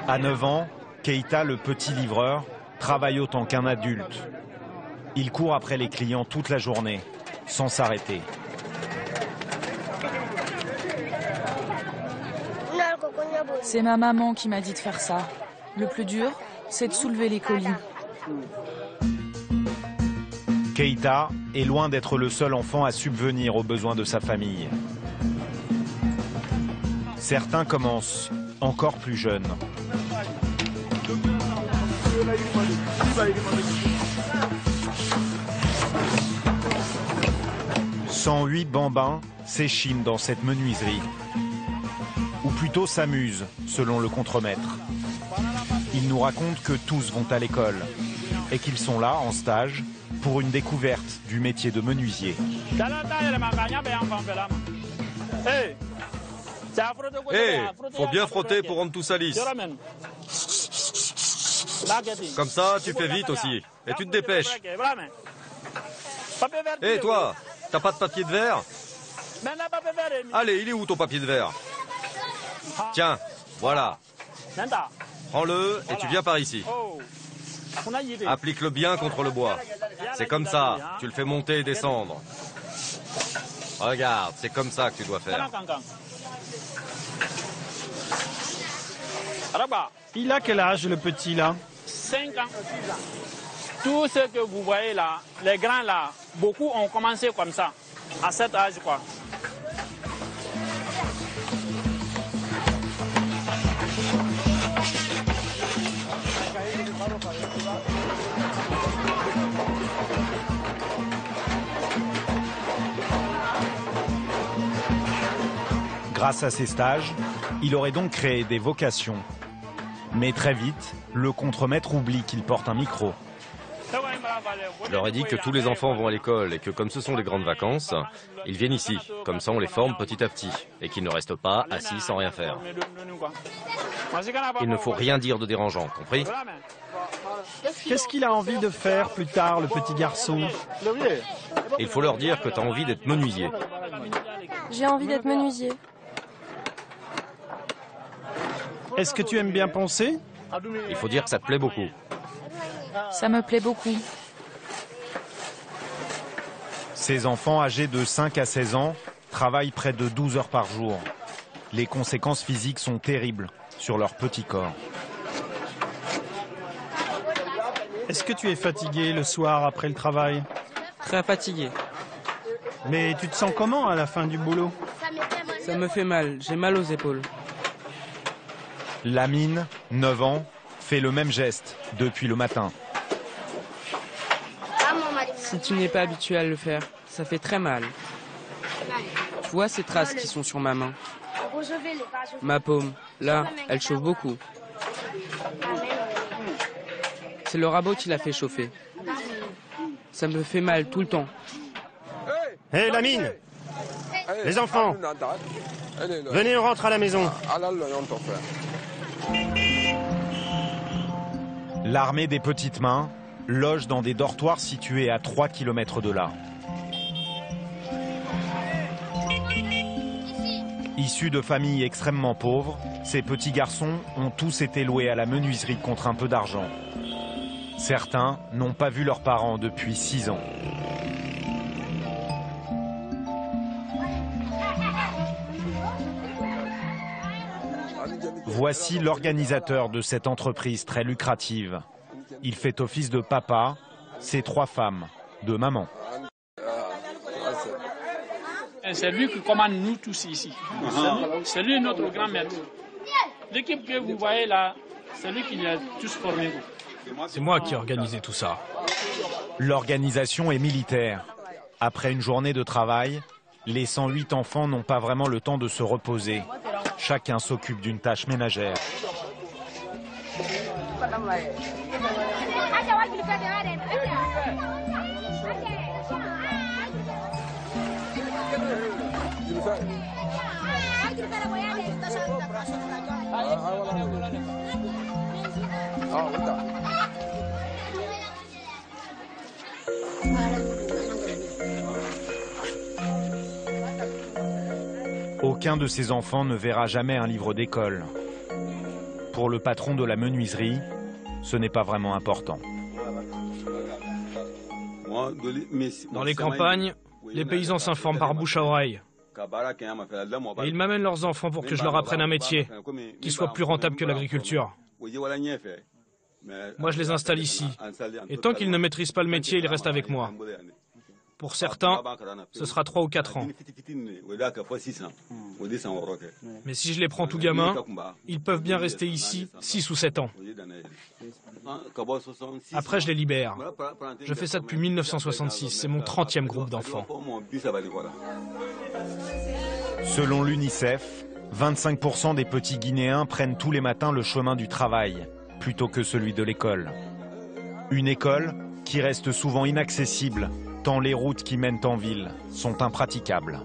À 9 ans, Keita, le petit livreur, travaille autant qu'un adulte. Il court après les clients toute la journée, sans s'arrêter. C'est ma maman qui m'a dit de faire ça. Le plus dur, c'est de soulever les colis. Keita est loin d'être le seul enfant à subvenir aux besoins de sa famille. Certains commencent encore plus jeunes. 108 bambins s'échiment dans cette menuiserie. Ou plutôt s'amusent, selon le contremaître. Il nous raconte que tous vont à l'école et qu'ils sont là, en stage, pour une découverte du métier de menuisier. Faut bien frotter pour rendre tout ça lisse. Comme ça, tu fais vite aussi. Et tu te dépêches. Toi, t'as pas de papier de verre? Allez, il est où ton papier de verre? Tiens, voilà. Prends-le et tu viens par ici. Applique-le bien contre le bois. C'est comme ça, tu le fais monter et descendre. Regarde, c'est comme ça que tu dois faire. Il a quel âge, le petit, là? 5 ans. Tout ce que vous voyez là, les grands là, beaucoup ont commencé comme ça, à cet âge, quoi. Grâce à ces stages, il aurait donc créé des vocations. Mais très vite, le contremaître oublie qu'il porte un micro. Je leur ai dit que tous les enfants vont à l'école et que comme ce sont les grandes vacances, ils viennent ici. Comme ça, on les forme petit à petit et qu'ils ne restent pas assis sans rien faire. Il ne faut rien dire de dérangeant, compris? Qu'est-ce qu'il a envie de faire plus tard, le petit garçon? Il faut leur dire que tu as envie d'être menuisier. J'ai envie d'être menuisier. Est-ce que tu aimes bien poncer? Il faut dire que ça te plaît beaucoup. Ça me plaît beaucoup. Ces enfants âgés de 5 à 16 ans travaillent près de 12 heures par jour. Les conséquences physiques sont terribles sur leur petit corps. Est-ce que tu es fatigué le soir après le travail? Très fatigué. Mais tu te sens comment à la fin du boulot? Ça me fait mal, j'ai mal aux épaules. Lamine, 9 ans, fait le même geste depuis le matin. Si tu n'es pas habitué à le faire, ça fait très mal. Tu vois ces traces qui sont sur ma main? Ma paume, là, elle chauffe beaucoup. C'est le rabot qui l'a fait chauffer. Ça me fait mal tout le temps. Hé, Lamine! Les enfants! Venez, on rentre à la maison. L'armée des petites mains loge dans des dortoirs situés à 3 km de là. Issus de familles extrêmement pauvres, ces petits garçons ont tous été loués à la menuiserie contre un peu d'argent. Certains n'ont pas vu leurs parents depuis 6 ans. Voici l'organisateur de cette entreprise très lucrative. Il fait office de papa, ses 3 femmes, de maman. C'est lui qui commande nous tous ici. C'est lui notre grand maître. L'équipe que vous voyez là, c'est lui qui les a tous formés. C'est moi qui ai organisé tout ça. L'organisation est militaire. Après une journée de travail, les 108 enfants n'ont pas vraiment le temps de se reposer. Chacun s'occupe d'une tâche ménagère. Au Aucun de ces enfants ne verra jamais un livre d'école. Pour le patron de la menuiserie, ce n'est pas vraiment important. Dans les campagnes, les paysans s'informent par bouche à oreille. Et ils m'amènent leurs enfants pour que je leur apprenne un métier qui soit plus rentable que l'agriculture. Moi, je les installe ici. Et tant qu'ils ne maîtrisent pas le métier, ils restent avec moi. Pour certains, ce sera 3 ou 4 ans. Mais si je les prends tout gamins, ils peuvent bien rester ici 6 ou 7 ans. Après, je les libère. Je fais ça depuis 1966. C'est mon 30e groupe d'enfants. Selon l'UNICEF, 25% des petits Guinéens prennent tous les matins le chemin du travail, plutôt que celui de l'école. Une école qui reste souvent inaccessible, tant les routes qui mènent en ville sont impraticables.